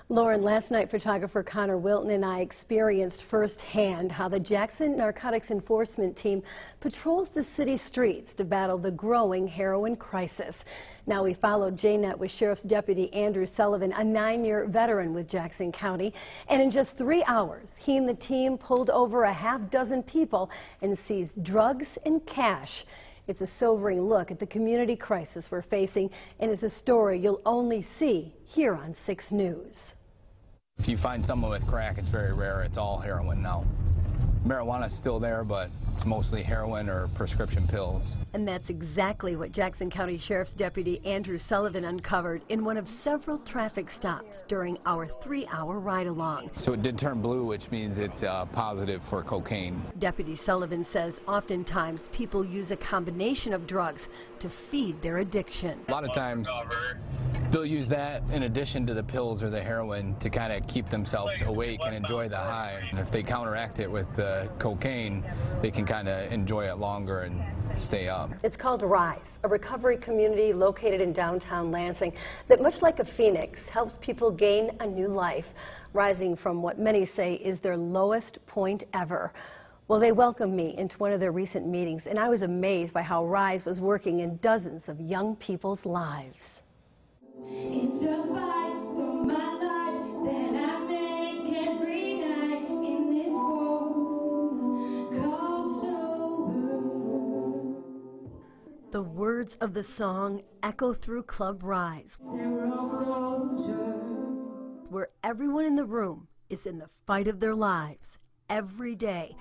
Lauren, last night photographer Connor Wilton and I experienced firsthand how the Jackson Narcotics Enforcement Team patrols the city streets to battle the growing heroin crisis. Now we followed JNet with Sheriff's Deputy Andrew Sullivan, a 9-year veteran with Jackson County, and in just 3 hours he and the team pulled over a half-dozen people and seized drugs and cash. It's a sobering look at the community crisis we're facing, and it's a story you'll only see here on 6 News. If you find someone with crack, it's very rare. It's all heroin now. Marijuana's still there, but it's mostly heroin or prescription pills. And that's exactly what Jackson County Sheriff's Deputy Andrew Sullivan uncovered in one of several traffic stops during our 3-hour ride-along. So it did turn blue, which means it's positive for cocaine. Deputy Sullivan says oftentimes people use a combination of drugs to feed their addiction. A lot of times they'll use that in addition to the pills or the heroin to kind of keep themselves awake and enjoy the high. And if they counteract it with the cocaine, they can kind of enjoy it longer and stay up. It's called Rise, a recovery community located in downtown Lansing that, much like a phoenix, helps people gain a new life, rising from what many say is their lowest point ever. Well, they welcomed me into one of their recent meetings, and I was amazed by how Rise was working in dozens of young people's lives. It's a fight for my life that I make every night in this world called sober. The words of the song echo through Club Rise, where everyone in the room is in the fight of their lives every day,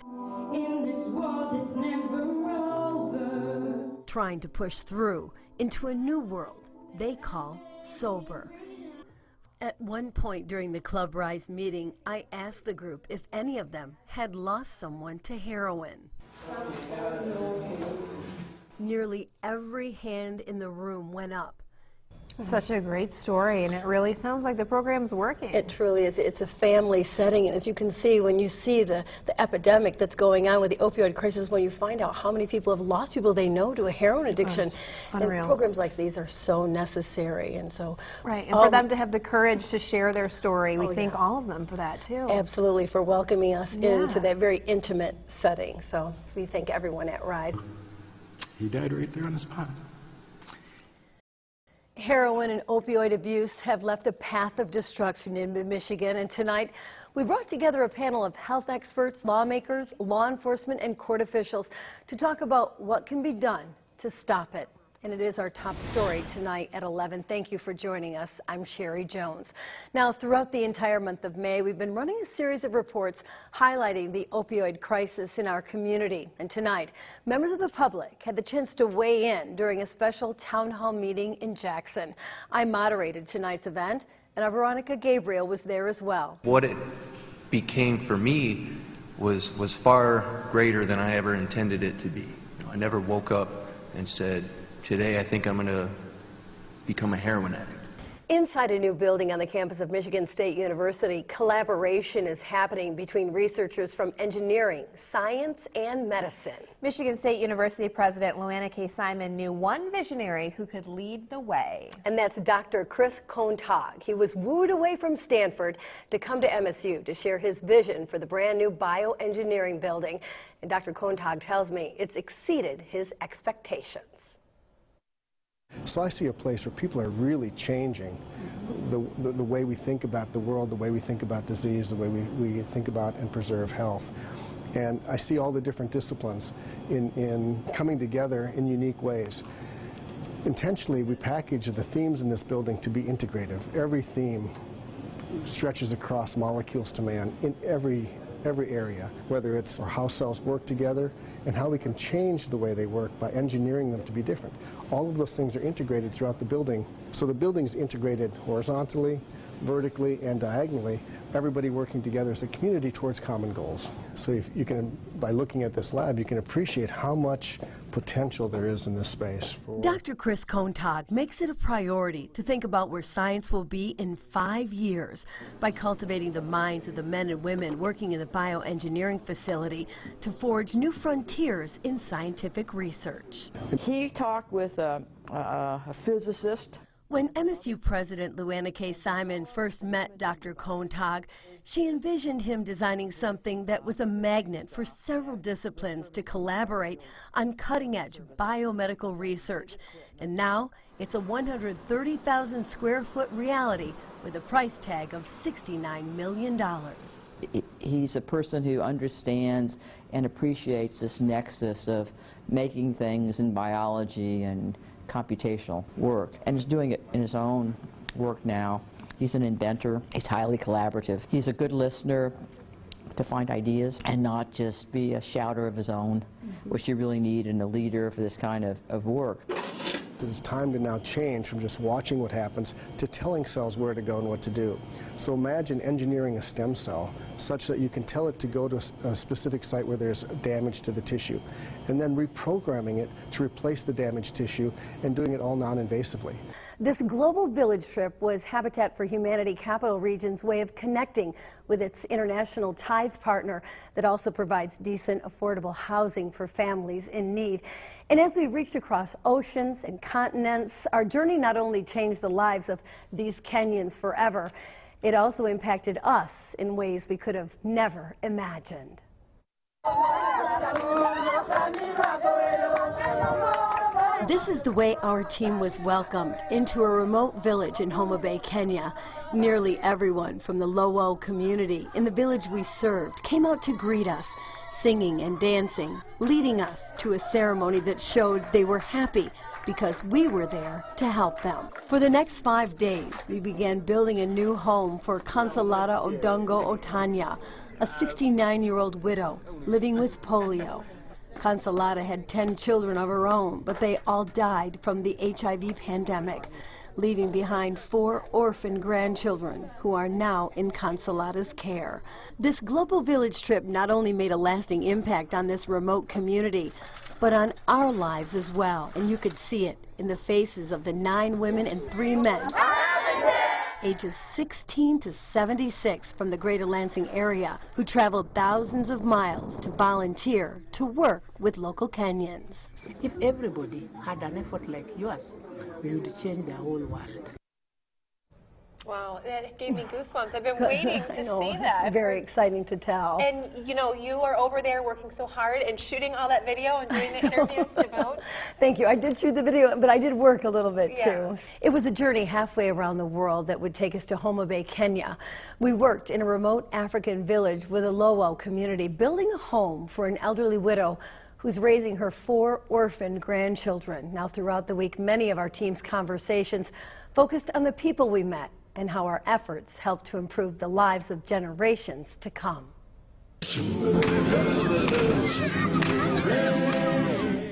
In this world it's never over. trying to push through into a new world they call sober. At one point during the Club Rise meeting, I asked the group if any of them had lost someone to heroin. Nearly every hand in the room went up. Such a great story, and it really sounds like the program's working. It truly is. It's a family setting, and as you can see, when you see the epidemic that's going on with the opioid crisis, when you find out how many people have lost people they know to a heroin addiction, and programs like these are so necessary. And so, right, and for them to have the courage to share their story, we thank all of them for that too. Absolutely, for welcoming us into that very intimate setting. So we thank everyone at Rise. He died right there on the spot. Heroin and opioid abuse have left a path of destruction in Michigan, and tonight we brought together a panel of health experts, lawmakers, law enforcement, and court officials to talk about what can be done to stop it. And it is our top story tonight at 11. Thank you for joining us. I'm Sheri Jones. Now, throughout the entire month of May, we've been running a series of reports highlighting the opioid crisis in our community. And tonight, members of the public had the chance to weigh in during a special town hall meeting in Jackson. I moderated tonight's event, and our Veronica Gabriel was there as well. What it became for me was far greater than I ever intended it to be. I never woke up and said, today I think I'm going to become a heroin addict. Inside a new building on the campus of Michigan State University, collaboration is happening between researchers from engineering, science, and medicine. Michigan State University President Luana K. Simon knew one visionary who could lead the way. And that's Dr. Chris Kontag. He was wooed away from Stanford to come to MSU to share his vision for the brand new bioengineering building. And Dr. Kontag tells me it's exceeded his expectations. So I see a place where people are really changing the way we think about the world, the way we think about disease, the way we think about and preserve health. And I see all the different disciplines in coming together in unique ways. Intentionally, we package the themes in this building to be integrative. Every theme stretches across molecules to man in every area, whether it's how cells work together and how we can change the way they work by engineering them to be different. All of those things are integrated throughout the building. So the building is integrated horizontally, vertically, and diagonally, everybody working together as a community towards common goals. So if you can, by looking at this lab, you can appreciate how much potential there is in this space. Dr. Chris Kontag makes it a priority to think about where science will be in 5 years by cultivating the minds of the men and women working in the bioengineering facility to forge new frontiers in scientific research. He talked with a physicist. When MSU President Luana K. Simon first met Dr. Kontag, she envisioned him designing something that was a magnet for several disciplines to collaborate on cutting-edge biomedical research. And now it's a 130,000 square foot reality with a price tag of $69 million. He's a person who understands and appreciates this nexus of making things in biology and computational work, and is doing it in his own work now. He's an inventor. He's highly collaborative. He's a good listener to find ideas and not just be a shouter of his own, which you really need in a leader for this kind of work. It's time to now change from just watching what happens to telling cells where to go and what to do. So imagine engineering a stem cell such that you can tell it to go to a specific site where there's damage to the tissue, and then reprogramming it to replace the damaged tissue and doing it all non-invasively. This global village trip was Habitat for Humanity Capital Region's way of connecting with its international tithe partner that also provides decent, affordable housing for families in need. And as we reached across oceans and continents, our journey not only changed the lives of these Kenyans forever, it also impacted us in ways we could have never imagined. This is the way our team was welcomed into a remote village in Homa Bay, Kenya. Nearly everyone from the Lowell community in the village we served came out to greet us, singing and dancing, leading us to a ceremony that showed they were happy because we were there to help them. For the next 5 days, we began building a new home for Consolata Odongo Otanya, a 69-year-old widow living with polio. Consolata had 10 children of her own, but they all died from the HIV pandemic, leaving behind 4 orphan grandchildren who are now in Consolata's care. This global village trip not only made a lasting impact on this remote community, but on our lives as well. And you could see it in the faces of the 9 women and 3 men, ages 16 to 76 from the greater Lansing area, who traveled thousands of miles to volunteer to work with local Kenyans. If everybody had an effort like yours, we would change the whole world. Wow, that gave me goosebumps. I've been waiting to see that. Very exciting to tell. And, you know, you are over there working so hard and shooting all that video and doing the interviews to vote. Thank you. I did shoot the video, but I did work a little bit, too. It was a journey halfway around the world that would take us to Homa Bay, Kenya. We worked in a remote African village with a Lowell community, building a home for an elderly widow who's raising her 4 orphan grandchildren. Now, throughout the week, many of our team's conversations focused on the people we met and how our efforts help to improve the lives of generations to come.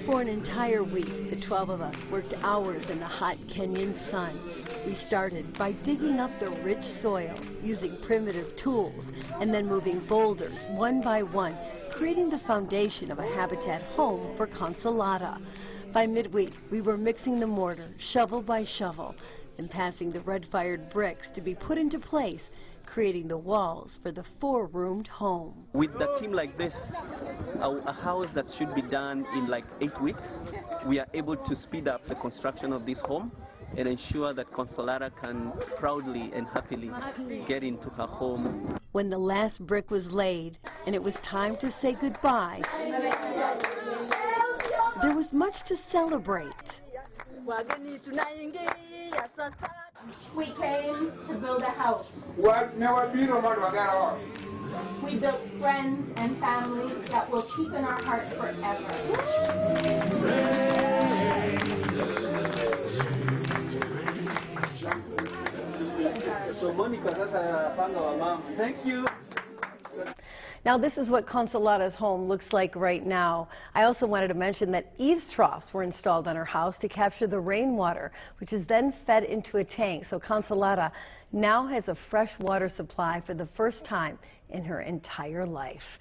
For an entire week, the 12 of us worked hours in the hot Kenyan sun. We started by digging up the rich soil, using primitive tools, and then moving boulders one by one, creating the foundation of a habitat home for Consolata. By midweek, we were mixing the mortar, shovel by shovel, and passing the red-fired bricks to be put into place, creating the walls for the 4-roomed home. With a team like this, a house that should be done in like 8 weeks, we are able to speed up the construction of this home and ensure that Consolata can proudly and happily get into her home. When the last brick was laid and it was time to say goodbye, there was much to celebrate. We came to build a house. We built friends and families that will keep in our hearts forever. Thank you. Now, this is what Consolata's home looks like right now. I also wanted to mention that eaves troughs were installed on her house to capture the rainwater, which is then fed into a tank. So Consolata now has a fresh water supply for the first time in her entire life.